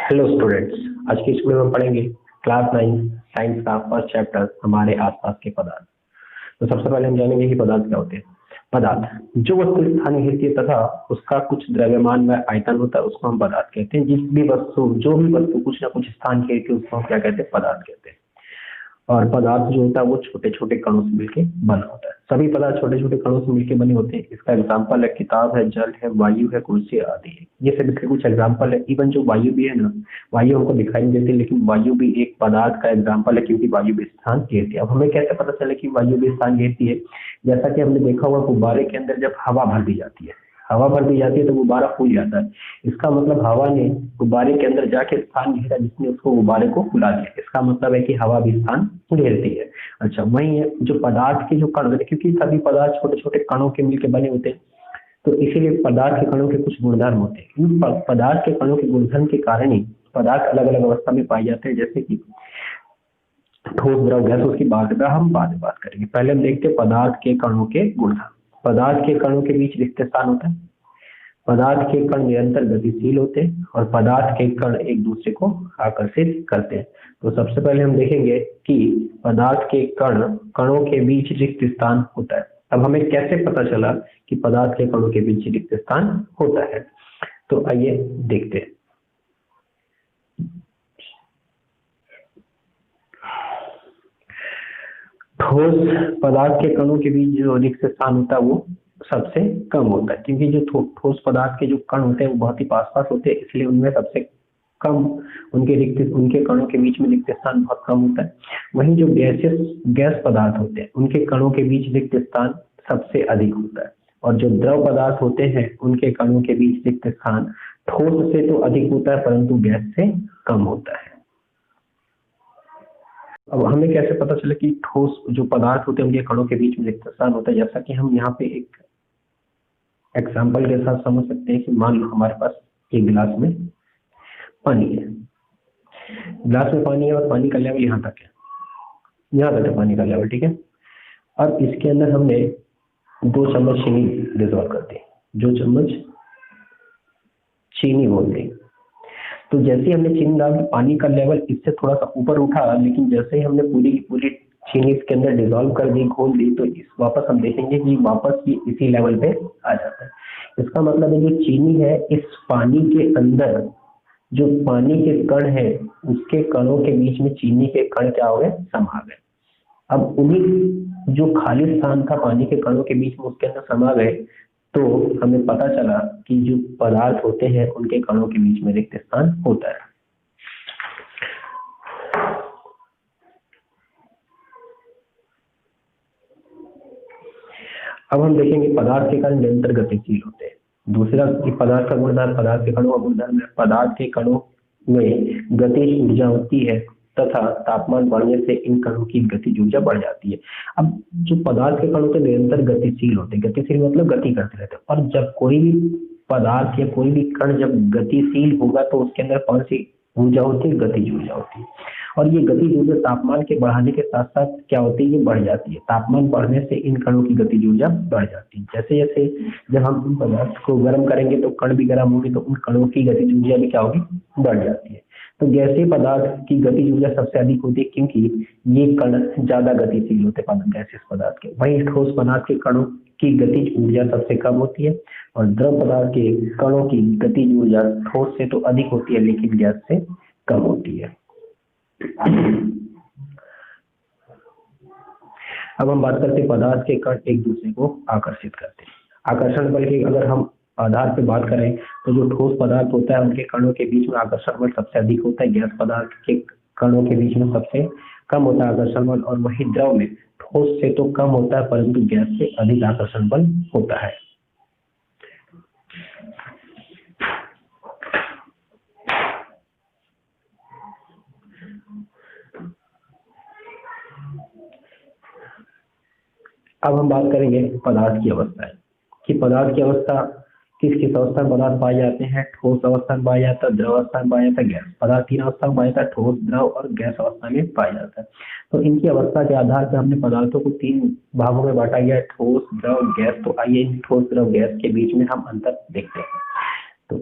Hello students, आज की school में हम पढ़ेंगे क्लास 9 साइंस का फर्स्ट चैप्टर हमारे आसपास के पदार्थ। तो सबसे पहले हम जानेंगे कि पदार्थ क्या होते हैं। पदार्थ जो वस्तु स्थानीय होती है तथा उसका कुछ द्रव्यमान व आयतन होता है उसको हम पदार्थ कहते हैं। जो भी वस्तु कुछ ना कुछ स्थान की होती है उसको हम क्या कहते हैं? पदार्थ कहते हैं। और पदार्थ जो होता है वो छोटे छोटे कणों से मिलकर बना होता है। सभी पदार्थ छोटे छोटे कणों से मिलकर बने होते हैं। इसका एग्जाम्पल है किताब है, जल है, वायु है, कुर्सी आदि है। ये सभी के कुछ एग्जाम्पल है। इवन जो वायु भी है ना, वायु हमको दिखाई नहीं देती लेकिन वायु भी एक पदार्थ का एग्जाम्पल है क्योंकि वायु भी स्थान घेरती है। अब हमें कैसे पता चले कि वायु भी स्थान घेरती है? जैसा कि हमने देखा हुआ गुब्बारे के अंदर जब हवा भर दी जाती है, हवा भर दी जाती है तो गुब्बारा फूल जाता है। इसका मतलब हवा ने गुब्बारे के अंदर जाके स्थान घेरा जिसने उसको गुब्बारे को फुला दिया। इसका मतलब है कि हवा भी स्थान घेरती है। अच्छा, वही है जो पदार्थ के जो कण होते हैं, क्योंकि सभी पदार्थ छोटे छोटे कणों के मिलकर बने होते हैं तो इसीलिए पदार्थ के कणों के कुछ गुणधर्म होते हैं। इन पदार्थ के कणों के गुणधर्म के कारण ही पदार्थ अलग अलग अवस्था में पाए जाते हैं, जैसे कि ठोस, द्रव, गैस। उसकी हम बाद में बात करेंगे। पहले हम देखते हैं पदार्थ के कणों के गुणधर्म। पदार्थ के कणों के बीच रिक्त स्थान होता है। पदार्थ के कण निरंतर गतिशील होते हैं और पदार्थ के कण एक दूसरे को आकर्षित करते हैं। तो सबसे पहले हम देखेंगे कि पदार्थ के कणों के बीच रिक्त स्थान होता है। अब हमें कैसे पता चला कि पदार्थ के कणों के बीच रिक्त स्थान होता है? तो आइए देखते हैं। ठोस पदार्थ के कणों के बीच जो रिक्त स्थान होता है वो सबसे कम होता है, क्योंकि जो ठोस पदार्थ के जो कण होते हैं वो बहुत ही पास पास होते हैं, इसलिए उनमें सबसे कम उनके कणों के बीच में रिक्त स्थान बहुत कम होता है। वहीं जो गैस पदार्थ होते हैं उनके कणों के बीच रिक्त स्थान सबसे अधिक होता है। और जो द्रव पदार्थ होते हैं उनके कणों के बीच रिक्त स्थान ठोस से तो अधिक होता है परंतु गैस से कम होता है। अब हमें कैसे पता चले कि ठोस जो पदार्थ होते हैं उनके कणों के बीच में रिक्त स्थान होता है? जैसा कि हम यहाँ पे एक एग्जाम्पल के साथ समझ सकते हैं कि मान लो हमारे पास एक गिलास में पानी है। गिलास में पानी है और पानी का लेवल यहाँ तक है, यहाँ तक है पानी का लेवल, ठीक है। अब इसके अंदर हमने 2 चम्मच चीनी डिजॉल्व कर दी, 2 चम्मच चीनी बोल दी। तो जैसे ही हमने चीनी डाल दी पानी का लेवल इससे थोड़ा सा ऊपर उठा, लेकिन जैसे ही हमने पूरी की पूरी चीनी इसके अंदर डिजॉल्व कर दी, घोल दी, तो वापस हम देखेंगे कि वापस ये इसी लेवल पे आ जाता है। इसका मतलब है जो चीनी है इस पानी के अंदर जो पानी के कण है उसके कणों के बीच में चीनी के कण क्या हो गए? समा गए। अब उन्हीं जो खाली स्थान था पानी के कणों के बीच में उसके अंदर समा गए, तो हमें पता चला कि जो पदार्थ होते हैं उनके कणों के बीच में रिक्त स्थान होता है। अब हम देखेंगे पदार्थ के कण निरंतर गतिशील होते हैं। दूसरा कि पदार्थ का गुणधर्म, पदार्थ के कणों का गुणधर्म है पदार्थ के कणों में गतिज ऊर्जा होती है तथा तापमान बढ़ने से इन कणों की गतिज ऊर्जा बढ़ जाती है। अब जो पदार्थ के कण होते हैं निरंतर गतिशील होते हैं। गतिशील मतलब गति करते रहते हैं। और जब कोई भी पदार्थ या कोई भी कण जब गतिशील होगा तो उसके अंदर कौन सी ऊर्जा होती है? गतिज ऊर्जा होती है। और ये गतिज ऊर्जा तापमान के बढ़ाने के साथ साथ क्या होती है? ये बढ़ जाती है। तापमान बढ़ने से इन कणों की गतिज ऊर्जा बढ़ जाती है। जैसे जैसे जब हम इन पदार्थ को गर्म करेंगे तो कण भी गर्म होंगे तो उन कणों की गतिज ऊर्जा भी क्या होगी? बढ़ जाती है। तो गैसीय पदार्थ की गतिज ऊर्जा सबसे अधिक होती है क्योंकि ये कण ज्यादा गतिशील होते हैं गैसीय पदार्थ के। वहीं ठोस पदार्थ के कणों की गतिज ऊर्जा सबसे कम होती है और द्रव पदार्थ के कणों की गतिज ऊर्जा ठोस से तो अधिक होती है लेकिन गैस से कम होती है। अब हम बात करते हैं पदार्थ के कण एक दूसरे को आकर्षित करते हैं। आकर्षण बल की अगर हम आधार पे बात करें तो जो ठोस पदार्थ होता है उनके कणों के बीच में आकर्षण बल सबसे अधिक होता है। गैस पदार्थ के कणों के बीच में सबसे कम होता है आकर्षण बल। और वही द्रव में ठोस से तो कम होता है परंतु गैस से अधिक आकर्षण बल होता है। अब हम बात करेंगे पदार्थ की अवस्था कि पदार्थ की अवस्था किस किस अवस्था में पदार्थ पाए जाते हैं? ठोस अवस्था में पाया जाता है, द्रव अवस्था में पाया जाता है, गैस। पदार्थ 3 अवस्था में पाया जाता है, ठोस, द्रव और गैस अवस्था में पाया जाता है। तो इनकी अवस्था के आधार पर हमने पदार्थों को 3 भागों में बांटा गया है, ठोस, द्रव, गैस। तो आइए ठोस, द्रव, गैस के बीच में हम अंतर देखते हैं। तो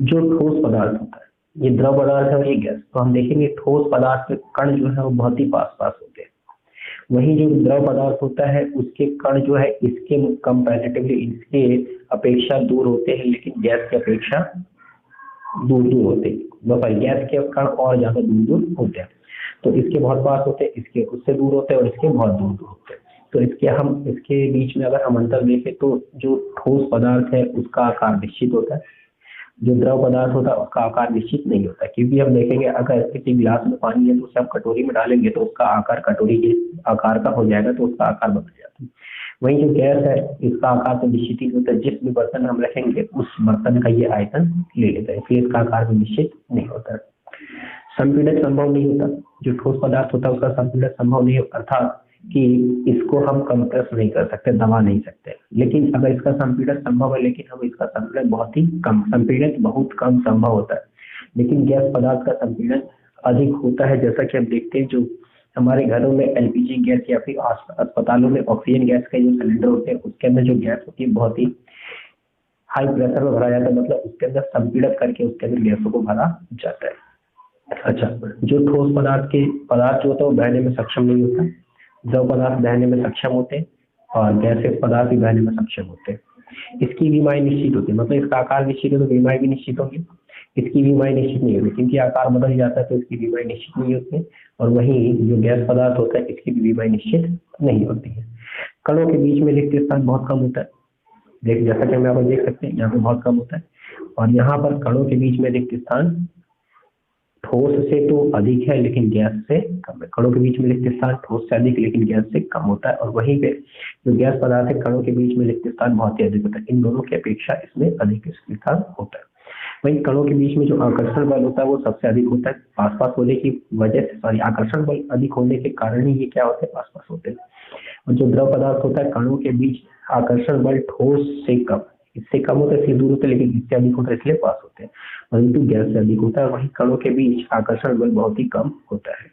जो ठोस पदार्थ होता है, ये द्रव पदार्थ है और ये गैस, तो हम देखेंगे ठोस पदार्थ के कण जो है वो बहुत ही पास पास होते हैं, वही जो द्रव पदार्थ होता है उसके कण जो है इसके कंपैरेटिवली इसके अपेक्षा दूर होते हैं, लेकिन गैस की अपेक्षा दूर दूर होते हैं, सॉरी गैस के कण और ज्यादा दूर दूर होते हैं। तो इसके बहुत पास होते हैं, इसके उससे दूर होते हैं और इसके बहुत दूर दूर होते हैं। तो इसके बीच में अगर हम अंतर देखें तो जो ठोस पदार्थ है उसका आकार निश्चित होता है, जो द्रव पदार्थ होता है उसका आकार निश्चित नहीं होता, क्योंकि हम देखेंगे अगर किसी गिलास में पानी है तो उसे हम कटोरी में डालेंगे तो उसका आकार कटोरी के आकार का हो जाएगा, तो उसका आकार बदल जाता है। वही जो गैस है इसका आकार तो निश्चित ही होता है, जिस भी बर्तन हम रखेंगे उस बर्तन का ये आयतन ले लेता है, इसलिए इसका आकार भी निश्चित नहीं होता है। संपीड़न संभव नहीं होता, जो ठोस पदार्थ होता है उसका संपीड़न संभव नहीं होता, अर्थात कि इसको हम कंप्रेस नहीं कर सकते, दबा नहीं सकते। लेकिन अगर इसका संपीड़न संभव है, लेकिन हम इसका संपीड़न बहुत ही कम, संपीड़न बहुत कम संभव होता है, लेकिन गैस पदार्थ का संपीड़न अधिक होता है। जैसा कि हम देखते हैं जो हमारे घरों में एलपीजी गैस या फिर अस्पतालों में ऑक्सीजन गैस का जो सिलेंडर होते हैं उसके अंदर जो गैस होती है बहुत ही हाई प्रेशर में भरा जाता है, मतलब उसके अंदर संपीड़न करके उसके अंदर गैसों को भरा जाता है। अच्छा, जो ठोस पदार्थ जो होता है वो बहने में सक्षम नहीं होता, द्रव पदार्थ बहने में सक्षम होते हैं और गैसीय पदार्थ भी बहने में सक्षम होते हैं। इसकी विमाएं निश्चित होती है, मतलब इसका आकार निश्चित है तो विमाएं भी निश्चित होंगी। इसकी विमाएं निश्चित नहीं होती क्योंकि आकार बदल जाता है, तो इसकी विमाएं निश्चित नहीं होती है। और वही जो गैस पदार्थ होता है इसकी भी विमाएं निश्चित नहीं होती है। कणों के बीच में रिक्त स्थान बहुत कम होता है, जैसा कि हम यहाँ पर देख सकते हैं, यहाँ पे बहुत कम होता है और यहाँ पर कणों के बीच में रिक्त स्थान ठोस से तो अधिक है लेकिन गैस से कम है। कणों के बीच में रिक्त स्थान ठोस से अधिक लेकिन गैस से कम होता है, और वहीं पे जो गैस पदार्थ है कणों के बीच में रिक्त स्थान बहुत ही अधिक होता है, इन दोनों की अपेक्षा इसमें अधिक रिक्त स्थान होता है। वहीं कणों के बीच में जो आकर्षण बल होता है वो सबसे अधिक होता है, पास पास होने की वजह से, सॉरी आकर्षण बल अधिक होने के कारण ही ये क्या होते हैं, पास पास होते हैं। और जो द्रव पदार्थ होता है कणों के बीच आकर्षण बल ठोस से कम, इससे कम होता है इसलिए दूर होता है, लेकिन इससे अधिक होता है इसलिए पास होते हैं, परंतु गैस से अधिक होता है। वहीं कणों के बीच आकर्षण बल बहुत ही कम होता है।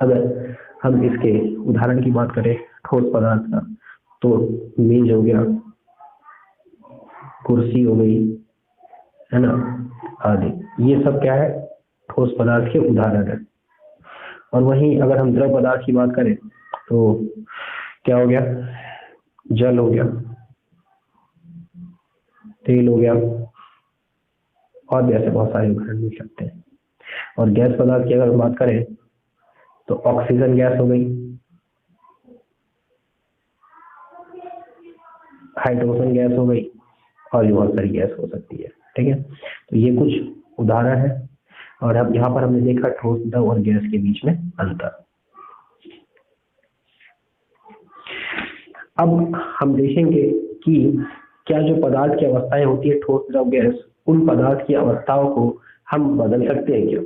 अगर हम इसके उदाहरण की बात करें ठोस पदार्थ का, तो मेज हो गया, कुर्सी हो गई, है ना, आदि, ये सब क्या है, ठोस पदार्थ के उदाहरण है। और वहीं अगर हम द्रव पदार्थ की बात करें तो क्या हो गया, जल हो गया, तेल हो गया, और भी ऐसे बहुत सारे उदाहरण मिल सकते हैं। और गैस पदार्थ की अगर बात करें तो ऑक्सीजन गैस हो गई, हाइड्रोजन गैस हो गई, और भी बहुत सारी गैस हो सकती है। ठीक है, तो ये कुछ उदाहरण है, और अब यहाँ पर हमने देखा ठोस, द्रव और गैस के बीच में अंतर। अब हम देखेंगे कि क्या जो पदार्थ की अवस्थाएं होती है ठोस, द्रव, गैस, उन पदार्थ की अवस्थाओं को हम बदल सकते हैं क्या।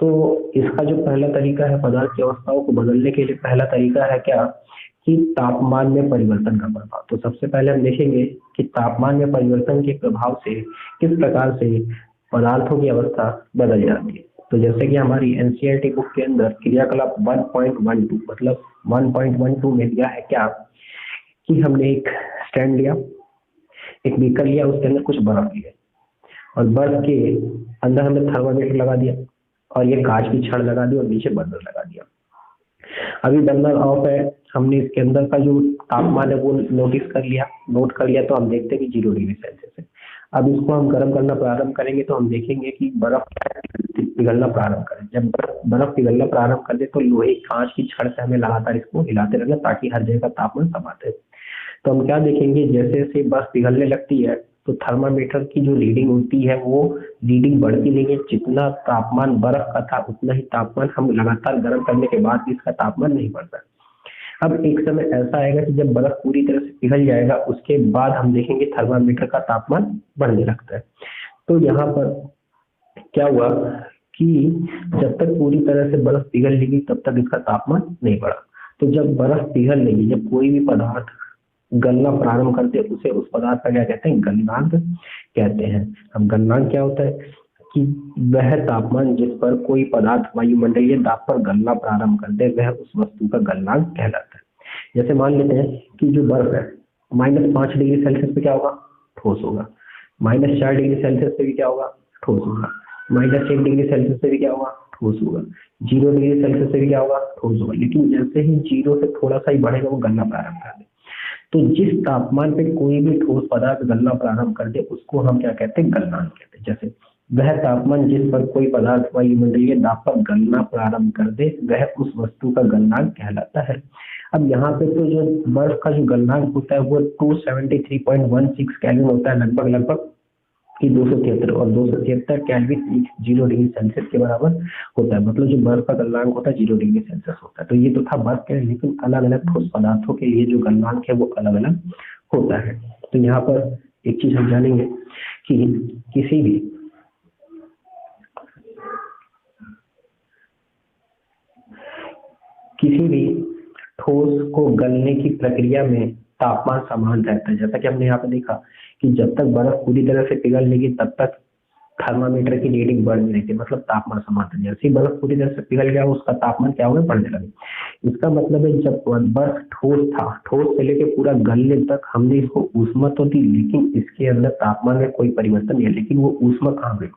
तो इसका जो पहला तरीका है पदार्थ की अवस्थाओं को बदलने के लिए, पहला तरीका है क्या, कि तापमान में परिवर्तन का प्रभाव। तो सबसे पहले हम देखेंगे कि तापमान में परिवर्तन के प्रभाव से किस प्रकार से पदार्थों की अवस्था बदल जाती है। तो जैसे कि हमारी एनसीईआरटी बुक के अंदर क्रियाकलाप 1.12 मतलब 1.12 में दिया है क्या, कि हमने एक स्टैंड लिया, एक बीकर लिया, उसके अंदर कुछ बर्फ लिया और बर्फ के अंदर हमने थर्मामीटर लगा दिया और ये कांच की छड़ लगा दी और नीचे बर्नर लगा दिया। अभी बर्नर ऑफ है, हमने इसके अंदर का जो तापमान है वो नोट कर लिया, तो हम देखते हैं कि 0 डिग्री सेल्सियस है। अब इसको हम गर्म करना प्रारंभ करेंगे तो हम देखेंगे कि बर्फ पिघलना प्रारंभ करें। जब बर्फ पिघलना प्रारंभ कर दे तो लोहे कांच की छड़ से हमें लगातार इसको हिलाते रहना ताकि हर जगह का तापमान समान रहे। तो हम क्या देखेंगे, जैसे जैसे बर्फ पिघलने लगती है तो थर्मामीटर की जो रीडिंग होती है वो रीडिंग बढ़ती नहीं है, जितना तापमान बर्फ का था उतना ही तापमान हम लगातार गर्म करने के बाद भी इसका तापमान नहीं बढ़ता। अब एक समय ऐसा आएगा कि जब बर्फ पूरी तरह से पिघल जाएगा उसके बाद हम देखेंगे थर्मामीटर का तापमान बढ़ने लगता है। तो यहाँ पर क्या हुआ कि जब तक पूरी तरह से बर्फ पिघल लेगी तब तक इसका तापमान नहीं बढ़ा। तो जब बर्फ पिघल लेगी, जब कोई भी पदार्थ गलना प्रारंभ करते हैं उसे, उस पदार्थ का क्या कहते हैं, गलनांक कहते हैं। अब गलनांक क्या होता है कि वह तापमान जिस पर कोई पदार्थ वायुमंडलीय दाब पर गलना प्रारंभ कर दे वह उस वस्तु का गलनांक कहलाता है। जैसे मान लेते हैं कि जो बर्फ है -5 डिग्री सेल्सियस पे क्या होगा, ठोस होगा, -4 डिग्री सेल्सियस पे भी क्या होगा, ठोस होगा। -1 डिग्री सेल्सियस से भी क्या होगा, ठोस होगा। 0 डिग्री सेल्सियस से भी क्या होगा, ठोस होगा। लेकिन जैसे ही 0 से थोड़ा सा ही बढ़ेगा वो गलना प्रारंभ कर दे। तो जिस तापमान पे कोई भी ठोस पदार्थ गलना प्रारंभ कर दे उसको हम क्या कहते हैं, गलनांक कहते हैं। जैसे वह तापमान जिस पर कोई पदार्थ वायुमंडलीय दाब पर गलना प्रारंभ कर दे वह उस वस्तु का गलनांक कहलाता है। अब यहाँ पे तो जो बर्फ का जो गलनांक होता है वो 273.16 केल्विन होता है लगभग कि 273, और 273 केल्विन 0 डिग्री सेल्सियस के बराबर होता है। मतलब जो बर्फ का गलनांक होता है 0 डिग्री सेल्सियस होता है। तो ये तो था बर्फ के, लेकिन अलग अलग ठोस पदार्थों के लिए जो गलनांक है वो अलग अलग होता है। तो यहाँ पर एक चीज हम जानेंगे कि किसी भी ठोस को गलने की प्रक्रिया में तापमान समान रहता है। जैसा कि हमने यहाँ पे देखा कि जब तक बर्फ पूरी तरह से पिघल लेगी तब तक थर्मामीटर की रीडिंग बढ़ नहीं रही थी, मतलब तापमान समान था। जैसे ही बर्फ पूरी तरह से पिघल गया उसका तापमान क्या होगा, बढ़ने लगे। इसका मतलब है जब बर्फ ठोस था, ठोस से लेके पूरा गलने तक हमने इसको ऊष्मा तो दी, लेकिन इसके अंदर तापमान में कोई परिवर्तन नहीं है। लेकिन वो ऊष्मा कहाँ गई,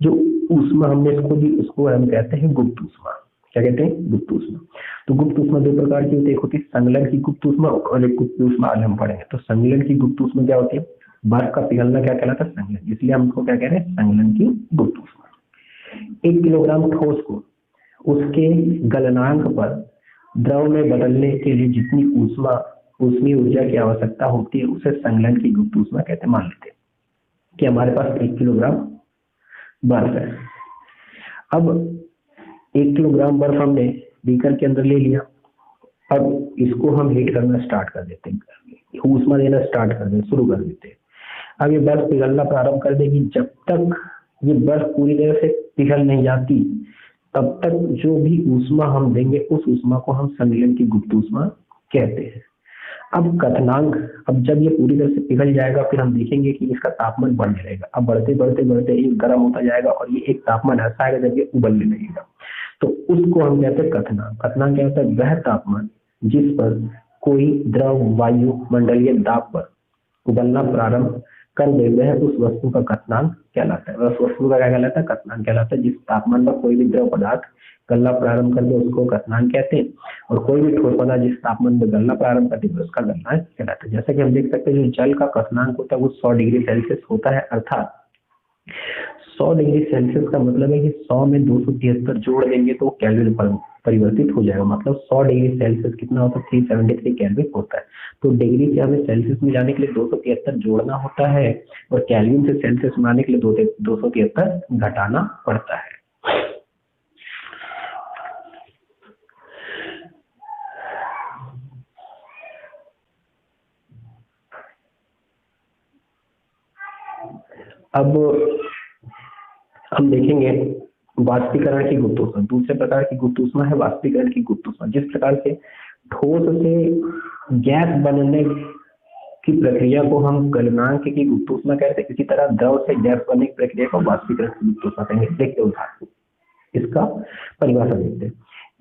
जो ऊष्मा हमने इसको दी उसको हम कहते हैं गुप्त ऊष्मा। क्या कहते हैं, गुप्त ऊष्मा। तो गुप्त ऊष्मा दो प्रकार की होती है, एक होती है संगलन की गुप्त ऊष्मा और एक गुप्त ऊष्मा। आज हम पढ़ेंगे। तो संगलन की गुप्त ऊष्मा क्या होती है, बर्फ का पिघलना क्या कहलाता है, संगलन। इसलिए हम इसको क्या कह रहे हैं, संगलन की गुप्त ऊष्मा। 1 किलोग्राम ठोस को उसके गलनांक पर द्रव में बदलने के लिए जितनी ऊष्मीय ऊर्जा की आवश्यकता होती है उसे संगलन की गुप्त ऊष्मा कहते हैं। मान लेते हैं कि हमारे पास 1 किलोग्राम बर्फ है। अब 1 किलोग्राम बर्फ हमने बीकर के अंदर ले लिया। अब इसको हम हीट करना स्टार्ट कर देते हैं, ऊष्मा देना शुरू कर देते हैं। अब ये बर्फ पिघलना प्रारंभ कर देगी। जब तक ये बर्फ पूरी तरह से पिघल नहीं जाती तब तक जो भी ऊष्मा हम देंगे उस ऊष्मा को हम संगलन की गुप्त ऊष्मा कहते हैं। अब कथनांक, अब जब ये पूरी तरह से पिघल जाएगा फिर हम देखेंगे कि इसका तापमान बढ़ने लगेगा। अब बढ़ते ये गर्म होता जाएगा और ये एक तापमान ऐसा आएगा जब ये उबलने लगेगा, तो उसको हम कहते हैं कथनांक। कथनांक क्या होता है, वह तापमान जिस पर कोई द्रव वायुमंडलीय दाब पर उबलना प्रारंभ कर दे वह उस वस्तु का कथनांक कहलाता है। उस वस्तु का क्या कहलाता है, कथनांक कहलाता है। जिस तापमान पर कोई भी द्रव पदार्थ गलना प्रारंभ कर दे उसको कथनांक कहते हैं, और कोई भी ठोस पदार्थ जिस तापमान पर गलना प्रारंभ करते है उसका गलनांक कहलाता है। जैसा कि हम देख सकते हैं जो जल का कथनांक होता है वो 100 डिग्री सेल्सियस होता है। अर्थात 100 डिग्री सेल्सियस का मतलब है कि 100 में 273 जोड़ देंगे तो केल्विन परिवर्तित हो जाएगा। मतलब 100 डिग्री सेल्सियस कितना होता है, 373 केल्विन होता है। तो डिग्री से हमें सेल्सियस में जाने के लिए 273 जोड़ना होता है और केल्विन से सेल्सियस में आने के लिए 273 घटाना पड़ता है। अब हम देखेंगे वाष्पीकरण की गुप्त ऊष्मा। दूसरे प्रकार की गुप्त ऊष्मा है वाष्पीकरण की गुप्त ऊष्मा। जिस प्रकार से ठोस से गैस बनने की प्रक्रिया को हम गलनांक की गुप्त ऊष्मा कहते हैं, इसी तरह द्रव से गैस बनने की प्रक्रिया को वाष्पीकरण की गुप्त ऊष्मा कहेंगे। देखते हैं उदाहरण, इसका परिभाषा देखते हैं।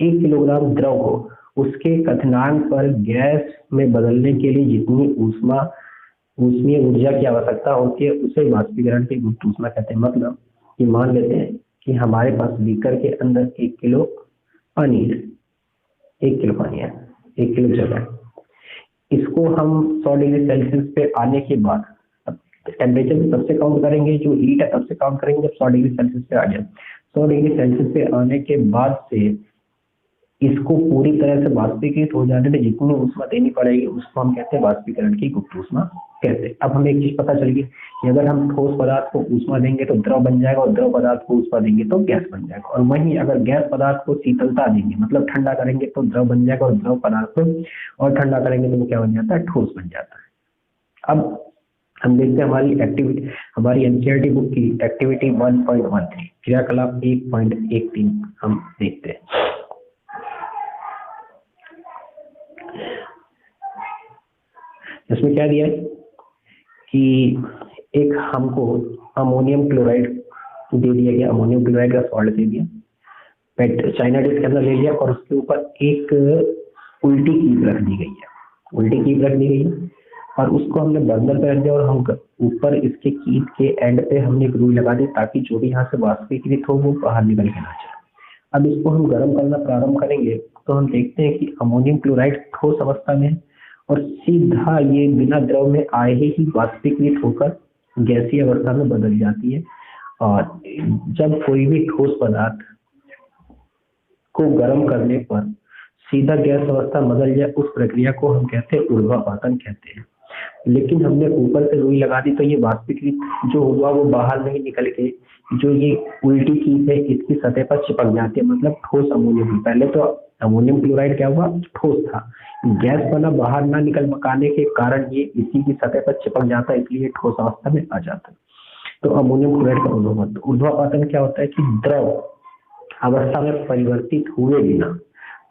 1 किलोग्राम द्रव को उसके कथनांक पर गैस में बदलने के लिए जितनी ऊष्मीय ऊर्जा की आवश्यकता होती है उसे वाष्पीकरण की गुप्त ऊष्मा कहते हैं। मतलब कि मान लेते हैं कि हमारे पास बीकर के अंदर 1 किलो पानी है, 1 किलो पानी है, 1 किलो जल है। इसको हम 100 डिग्री सेल्सियस पे आने के बाद टेम्परेचर भी तब से काउंट करेंगे, जो हीट है तब से काउंट करेंगे जब 100 डिग्री सेल्सियस पे आ जाए। 100 डिग्री सेल्सियस पे आने के बाद से इसको पूरी तरह से वाष्पीकृत हो जाने में जितनी ऊष्मा देनी पड़ेगी उसको हम कहते हैं वाष्पीकरण की गुप्त ऊष्मा कहते हैं। अब हमें एक चीज पता चल गई कि अगर हम ठोस पदार्थ को ऊष्मा देंगे तो द्रव बन जाएगा, और द्रव पदार्थ को ऊष्मा देंगे तो गैस बन जाएगा। और वहीं अगर गैस पदार्थ को शीतलता देंगे मतलब ठंडा करेंगे तो द्रव बन जाएगा, और द्रव पदार्थ को और ठंडा करेंगे तो वो क्या बन जाता है, ठोस बन जाता है। अब हम देखते हैं हमारी एनसीईआरटी बुक की एक्टिविटी 1.13 क्रियाकलाप 1.13 हम देखते हैं। इसमें क्या दिया है कि एक हमको अमोनियम क्लोराइड दे दिया गया, अमोनियम क्लोराइड का सॉल्ट दे दिया, चाइना डिश के अंदर ले लिया और उसके ऊपर एक उल्टी कीप रख दी गई है। और उसको हमने बर्नर पे रख दिया और हम ऊपर इसके कीट के एंड पे हमने एक रुई लगा दी ताकि जो भी यहाँ से वाष्पीकृत हो वो बाहर निकल के ना जाए। अब इसको हम गर्म करना प्रारंभ करेंगे तो हम देखते हैं कि अमोनियम क्लोराइड ठोस अवस्था में है और सीधा ये बिना द्रव में आए ही वाष्पीकृत होकर गैसीय अवस्था में बदल जाती है। और जब कोई भी ठोस पदार्थ को गर्म करने पर सीधा गैस अवस्था बदल जाए उस प्रक्रिया को हम कहते हैं ऊर्ध्वापातन कहते हैं। लेकिन हमने ऊपर से रुई लगा दी तो ये वाष्पीकृत जो हुआ वो बाहर नहीं निकल के जो ये उल्टी कीट है इसकी सतह पर चिपक जाती है, मतलब ठोस अमोनियम। पहले तो अमोनियम क्लोराइड क्या हुआ, ठोस था, गैस बना बाहर ना निकल पाने के कारण ये इसी की सतह पर चिपक जाता है, इसलिए ठोस अवस्था में आ जाता है। तो अमोनियम क्लोराइड का ऊर्ध्वापातन। ऊर्ध्वापातन क्या होता है कि द्रव अवस्था में परिवर्तित हुए बिना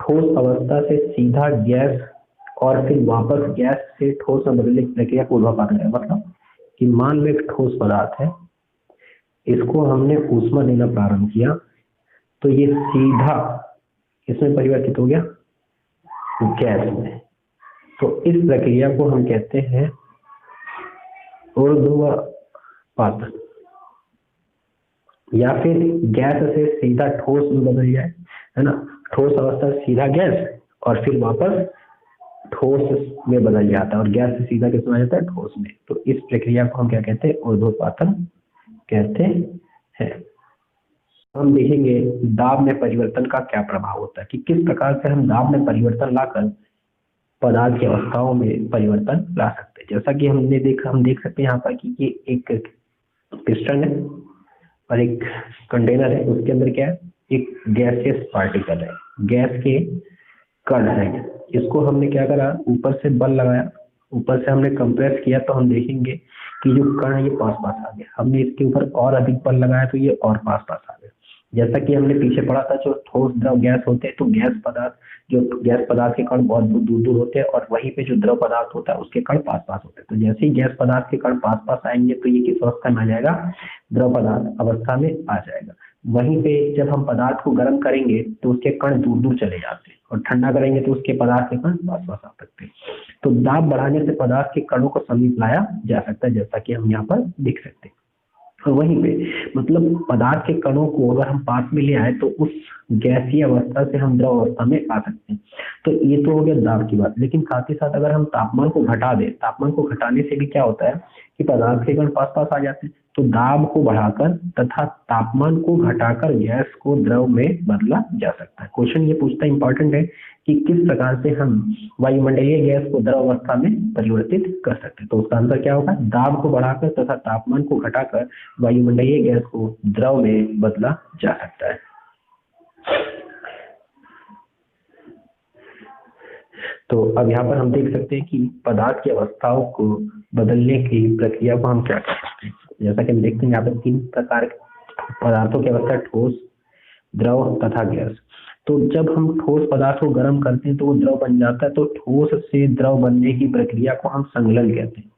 ठोस अवस्था से सीधा गैस और फिर वापस गैस से ठोस में बदलने की प्रक्रिया को ऊर्ध्वापातन है। मतलब कि मान लो एक ठोस पदार्थ है, इसको हमने ऊष्मा देना प्रारंभ किया तो ये सीधा इसमें परिवर्तित हो गया गैस में। तो इस प्रक्रिया को हम कहते हैं ऊर्ध्वापातन। या फिर गैस से सीधा ठोस में बदल जाए, है ना, ठोस अवस्था से सीधा गैस और फिर वापस ठोस में बदल जाता है और गैस से सीधा किस में आ जाता है, ठोस में। तो इस प्रक्रिया को हम क्या कहते हैं, ऊर्ध्वापातन कहते हैं। हम देखेंगे दाब में परिवर्तन का क्या प्रभाव होता है कि किस प्रकार से हम दाब में परिवर्तन लाकर पदार्थ की अवस्थाओं में परिवर्तन ला सकते हैं। जैसा कि हम देख सकते हैं यहाँ पर कि ये एक पिस्टन है और एक कंटेनर है, उसके अंदर क्या है, एक गैसियस पार्टिकल है, गैस के कण है। इसको हमने क्या करा, ऊपर से बल लगाया, ऊपर से हमने कंप्रेस किया तो हम देखेंगे कि जो कण है ये पास पास आ गया। हमने इसके ऊपर और अधिक बल लगाया तो ये और पास पास आ गया। जैसा कि हमने पीछे पढ़ा था, जो ठोस द्रव गैस होते हैं तो गैस पदार्थ के कण बहुत दूर दूर होते हैं और वहीं पे जो द्रव पदार्थ होता है उसके कण पास पास होते हैं। तो जैसे ही गैस पदार्थ के कण पास पास आएंगे तो ये किस अवस्था में आ जाएगा, द्रव पदार्थ अवस्था में आ जाएगा। वहीं पे जब हम पदार्थ को गर्म करेंगे तो उसके कण दूर दूर चले जाते हैं और ठंडा करेंगे तो उसके पदार्थ के कण पास पास आ सकते हैं। तो दाब बढ़ाने से पदार्थ के कणों को समीप लाया जा सकता है, जैसा कि हम यहाँ पर देख सकते हैं। और वहीं पे मतलब पदार्थ के कणों को अगर हम पास में ले आए तो उस गैसीय अवस्था से हम द्रव अवस्था में आ सकते हैं। तो ये तो हो गया दाब की बात। लेकिन साथ ही साथ अगर हम तापमान को घटा दें, तापमान को घटाने से भी क्या होता है कि पदार्थ के कण पास पास आ जाते हैं। तो दाब को बढ़ाकर तथा तापमान को घटाकर गैस को द्रव में बदला जा सकता है। क्वेश्चन ये पूछता है, इंपॉर्टेंट है, कि किस प्रकार से हम वायुमंडलीय गैस को द्रव अवस्था में परिवर्तित कर सकते हैं। तो उसका आंसर क्या होगा, दाब को बढ़ाकर तथा तापमान को घटाकर वायुमंडलीय गैस को द्रव में बदला जा सकता है। तो अब यहाँ पर हम देख सकते हैं कि पदार्थ की अवस्थाओं को बदलने की प्रक्रिया को हम क्या कर सकते हैं। जैसा कि हम देखते हैं यहाँ पर 3 प्रकार के पदार्थों की अवस्था, ठोस, द्रव तथा गैस। तो जब हम ठोस पदार्थ को गर्म करते हैं तो वो द्रव बन जाता है। तो ठोस से द्रव बनने की प्रक्रिया को हम संघनन कहते हैं।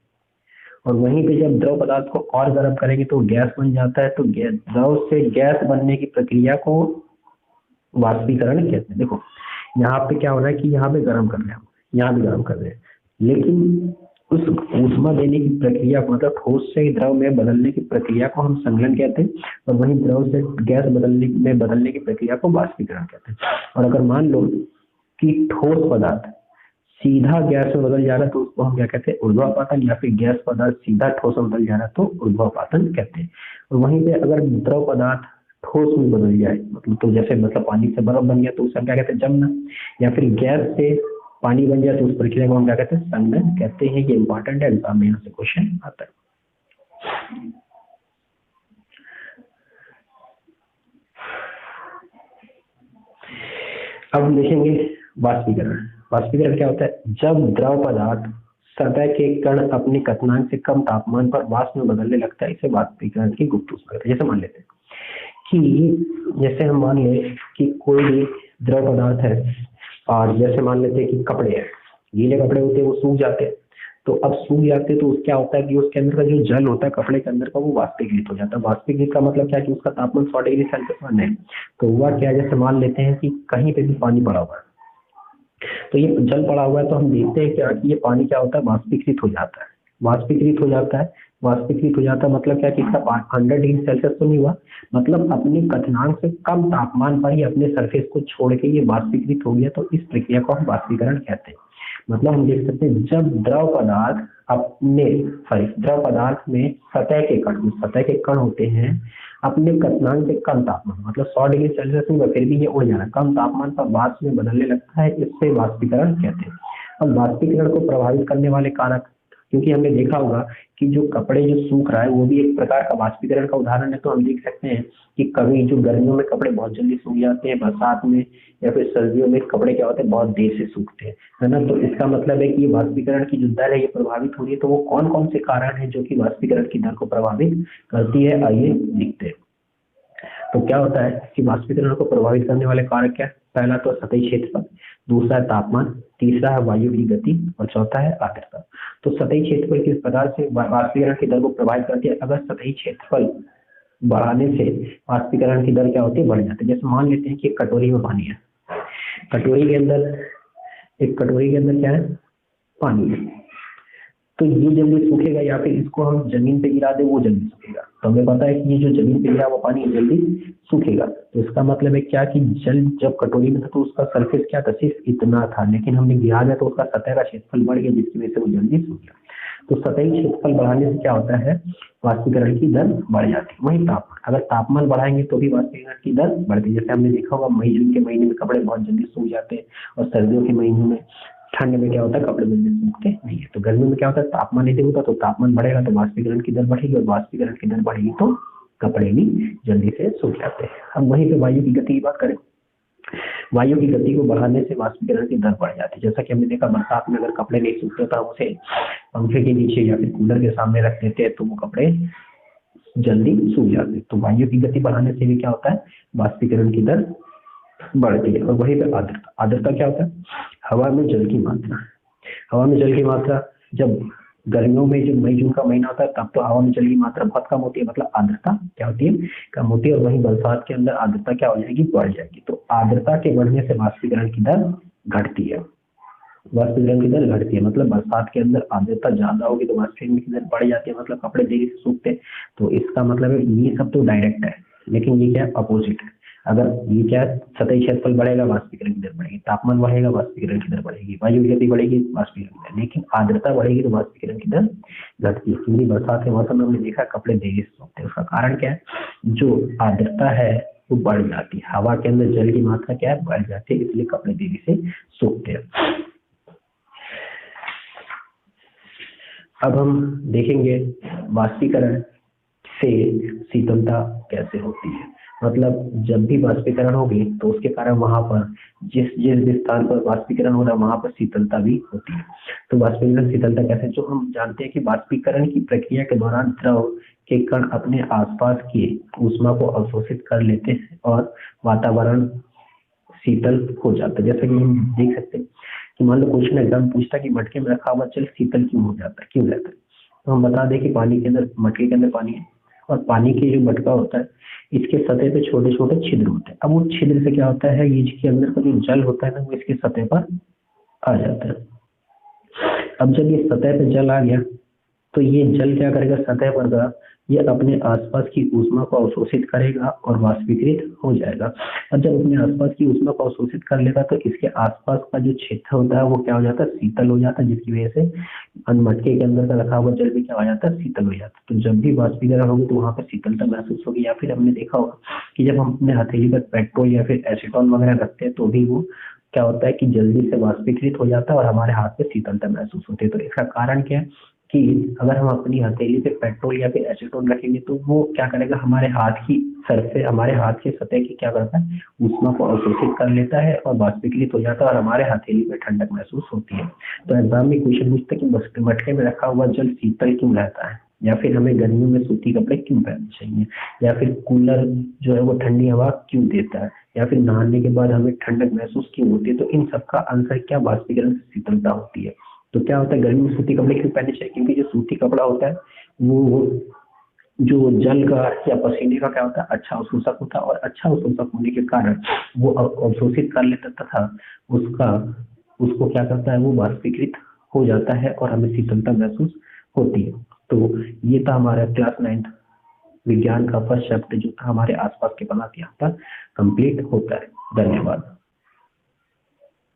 और वहीं पे जब द्रव पदार्थ को और गर्म करेंगे तो गैस बन जाता है। तो द्रव से गैस बनने की प्रक्रिया को वाष्पीकरण कहते हैं। देखो यहाँ पे क्या हो रहा है कि यहाँ पे गर्म कर रहे हैं, यहाँ भी गर्म कर रहे हैं, लेकिन उस ऊष्मा देने की प्रक्रिया को, मतलब ठोस से द्रव में बदलने की प्रक्रिया को हम संघनन कहते हैं और वहीं द्रव से गैस बदलने की प्रक्रिया को वाष्पीकरण कहते हैं। और अगर मान लो कि ठोस पदार्थ सीधा गैस में बदल जा रहा है तो उसको हम क्या कहते हैं, ऊर्ध्वापातन। या फिर गैस पदार्थ सीधा ठोस में बदल जा रहा है तो ऊर्ध्वापातन कहते हैं। और वहीं पे अगर द्रव पदार्थ ठोस में बदल जाए, मतलब जैसे पानी से बर्फ बन गया तो उसका क्या कहते हैं, जमना। या फिर गैस से पानी बन जाए तो उस प्रक्रिया को हम क्या कहते हैं, संघनन कहते हैं। ये इंपॉर्टेंट है, एग्जाम में यहाँ से क्वेश्चन आता है। अब हम देखेंगे वाष्पीकरण। वाष्पीकरण क्या होता है, जब द्रव पदार्थ सतह के कण अपने क्वथनांक से कम तापमान पर वाष्प में बदलने लगता है, इसे वाष्पीकरण की गुप्त ऊष्मा कहते हैं। जैसे मान लेते हैं कि हम मान लें कि कोई भी द्रव पदार्थ है और जैसे मान लेते हैं कि कपड़े हैं, गीले कपड़े होते हैं वो सूख जाते हैं। तो अब सूख जाते हैं तो क्या होता है कि उसके अंदर का जो जल होता है कपड़े के अंदर का वो वाष्पीकृत हो जाता है। वाष्पीकृत का मतलब क्या है कि उसका तापमान 100 डिग्री सेल्सियस है। तो हुआ क्या, जैसे मान लेते हैं कि कहीं पे भी पानी पड़ा हुआ है, तो ये जल पड़ा हुआ है तो हम देखते हैं क्या कि ये पानी क्या होता है, वाष्पीकृत हो जाता है। वाष्पीकृत हो जाता है, वाष्पीकृत हो जाता है मतलब क्या कि इसका 100 डिग्री सेल्सियस तो नहीं हुआ, मतलब अपने क्वथनांक से कम तापमान पर ही अपने सरफेस को छोड़ के ये वाष्पीकृत हो गया, तो इस प्रक्रिया को हम वाष्पीकरण कहते हैं। मतलब हम देख सकते हैं जब द्रव पदार्थ में सतह के कण होते हैं अपने क्वथनांक से कम तापमान, मतलब 100 डिग्री सेल्सियस में फिर भी ये उड़ जाना, कम तापमान पर वाष्प में बदलने लगता है, इससे वाष्पीकरण कहते हैं। अब वाष्पीकरण को प्रभावित करने वाले कारक, क्योंकि हमने देखा होगा कि जो कपड़े जो सूख रहा है वो भी एक प्रकार का वाष्पीकरण का उदाहरण है, तो हम देख सकते हैं कि कभी जो गर्मियों में कपड़े बहुत जल्दी सूख जाते हैं, बरसात में या फिर सर्दियों में कपड़े क्या होते हैं बहुत देर से सूखते हैं, है ना। तो इसका मतलब है कि ये वाष्पीकरण की जो दर है ये प्रभावित हो रही है। तो वो कौन कौन से कारण है जो कि वाष्पीकरण की दर को प्रभावित करती है, आइए देखते हैं। तो क्या होता है कि वाष्पीकरण को प्रभावित करने वाले कारक क्या है, पहला तो सतही क्षेत्रफल, दूसरा है तापमान, तीसरा है वायु की गति और चौथा है आर्द्रता। तो सतही क्षेत्रफल किस प्रकार से वाष्पीकरण की दर को प्रभावित करती है, अगर सतही क्षेत्रफल बढ़ाने से वाष्पीकरण की दर क्या होती है, बढ़ जाती है। जैसे मान लेते हैं कि एक कटोरी में पानी है, कटोरी के अंदर क्या है, पानी है, तो ये जल्दी सूखेगा या फिर इसको हम जमीन पे गिरा दे वो जल्दी सूखेगा। तो हमें पता है कि ये जो जमीन पे गिरा हुआ पानी जल्दी सूखेगा, तो इसका मतलब है क्या कि जल जब कटोरी में था तो उसका सरफेस क्या था, सिर्फ इतना था, लेकिन हमने गिरा दिया तो उसका सतह का क्षेत्रफल बढ़ गया जिसकी वजह से वो जल्दी सूख गया। तो सतही क्षेत्रफल बढ़ाने से क्या होता है, वाष्पीकरण की दर बढ़ जाती है। वही तापमान, अगर तापमान बढ़ाएंगे तो भी वाष्पीकरण की दर बढ़ती है। जैसे हमने देखा होगा मई जून के महीने में कपड़े बहुत जल्दी सूख जाते हैं और सर्दियों के महीनों में, ठंड में क्या होता है कपड़े जल्दी सूखते नहीं है। तो गर्मी में क्या होता है, तापमान यदि होता तो तापमान बढ़ेगा तो वाष्पीकरण की दर बढ़ेगी, और वाष्पीकरण की दर बढ़ेगी तो कपड़े भी जल्दी से सूख जाते हैं। अब वहीं पे वायु की गति की बात करें, वायु की गति को बढ़ाने से वाष्पीकरण की दर बढ़ जाती है। जैसा कि हमने देखा बरसात में अगर कपड़े नहीं सूखते तो हम उसे पंखे के नीचे या फिर कूलर के सामने रख देते हैं तो वो कपड़े जल्दी सूख जाते हैं। तो वायु की गति बढ़ाने से भी क्या होता है, वाष्पीकरण की दर बढ़ती है। और वहीं पे आर्द्रता, आर्द्रता क्या होता है, हवा में जल की मात्रा। हवा में जल की मात्रा, जब गर्मियों में जब मई जून का महीना होता है तब तो हवा में जल की मात्रा बहुत कम होती है, मतलब आर्द्रता क्या होती है, कम होती है। और वहीं बरसात के अंदर आर्द्रता क्या हो जाएगी, बढ़ जाएगी। तो आर्द्रता के बढ़ने से वाष्पीकरण की दर घटती है, वाष्पीकरण की दर घटती है। मतलब बरसात के अंदर आर्द्रता ज्यादा होगी तो वाष्पीकरण की दर बढ़ जाती है, मतलब कपड़े देरी से सूखते हैं। तो इसका मतलब है ये सब तो डायरेक्ट है, लेकिन ये क्या है, अपोजिट है। अगर ये क्या है, सतही क्षेत्रफल बढ़ेगा वाष्पीकरण की दर बढ़ेगी, तापमान बढ़ेगा वाष्पीकरण की दर बढ़ेगी, वायु की गति बढ़ेगी वाष्पीकरण की दर, लेकिन आर्द्रता बढ़ेगी तो वाष्पीकरण की दर घटती है। क्योंकि बरसात के मौसम में हमने देखा कपड़े देरी से सूखते हैं, उसका कारण क्या है, जो आर्द्रता है वो बढ़ जाती है, हवा के अंदर जल की मात्रा क्या है, बढ़ जाती है, इसलिए कपड़े देरी से सूखते हैं। अब हम देखेंगे वाष्पीकरण से शीतलता कैसे होती है। मतलब जब भी वाष्पीकरण होगी तो उसके कारण वहां पर जिस जिस भी स्थान पर वाष्पीकरण हो रहा है वहां पर शीतलता भी होती है। तो वाष्पीकरण शीतलता कैसे, जो हम जानते हैं कि वाष्पीकरण की प्रक्रिया के दौरान द्रव के कण अपने आसपास की ऊष्मा को अवशोषित कर लेते हैं और वातावरण शीतल हो जाता है। जैसे कि हम देख सकते हैं कि मान लो क्वेश्चन एग्जाम पूछता कि मटके में रखा हुआ जल शीतल क्यों हो जाता है, क्यों रहता है, तो हम बता दें कि पानी के अंदर, मटके के अंदर पानी है और पानी के जो मटका होता है इसके सतह पे छोटे छोटे छिद्र होते हैं। अब वो छिद्र से क्या होता है, ये इसके अंदर का जो जल होता है ना वो इसके सतह पर आ जाता है। अब जब ये सतह पे जल आ गया तो ये जल क्या करेगा, सतह पर का ये अपने आसपास की ऊष्मा को अवशोषित करेगा और वाष्पीकृत हो जाएगा। और जब अपने आसपास की ऊष्मा को अवशोषित कर लेगा तो इसके आसपास का जो क्षेत्र होता है वो क्या हो जाता है, शीतल हो जाता है, जिसकी वजह से मटके के अंदर का रखा हुआ जल भी क्या हो जाता है, शीतल हो जाता है। तो जब भी वाष्पीकरण होगी तो वहां पर शीतलता महसूस होगी। या फिर हमने देखा होगा कि जब हम अपने हथेली पर पेट्रोल या फिर एसीटोन वगैरह रखते हैं तो भी वो क्या होता है कि जल्दी से वाष्पीकृत हो जाता है और हमारे हाथ पे शीतलता महसूस होती है। तो इसका कारण क्या है कि अगर हम अपनी हथेली पे पेट्रोल या फिर एसीटोन रखेंगे तो वो क्या करेगा, हमारे हाथ की सरफेस, हमारे हाथ की सतह की क्या करता है, ऊष्मा को अवशोषित कर लेता है और वाष्पीकृत हो जाता है और हमारे हथेली में ठंडक महसूस होती है। तो एग्जाम में क्वेश्चन पूछते हैं कि मटके में रखा हुआ जल शीतल क्यों रहता है, या फिर हमें गर्मियों में सूती कपड़े क्यों पहनने चाहिए, या फिर कूलर जो है वो ठंडी हवा क्यों देता है, या फिर नहाने के बाद हमें ठंडक महसूस क्यों होती है। तो इन सबका आंसर क्या, वाष्पीकरण से शीतलता होती है। तो क्या होता है, गर्मी में सूती कपड़े क्यों पहनने चाहिए, क्योंकि जो सूती कपड़ा होता है वो जो जल का या पसीने का क्या होता है, अच्छा अवशोषक होता है, और अच्छा अवशोषक होने के कारण वो अवशोषित कर लेता तथा उसका उसको क्या करता है, वो बाष्पीकृत हो जाता है और हमें शीतलता महसूस होती है। तो ये था हमारा क्लास 9th विज्ञान का फर्स्ट चैप्टर जो था हमारे आसपास के पदार्थ यहाँ पर कंप्लीट होता है। धन्यवाद।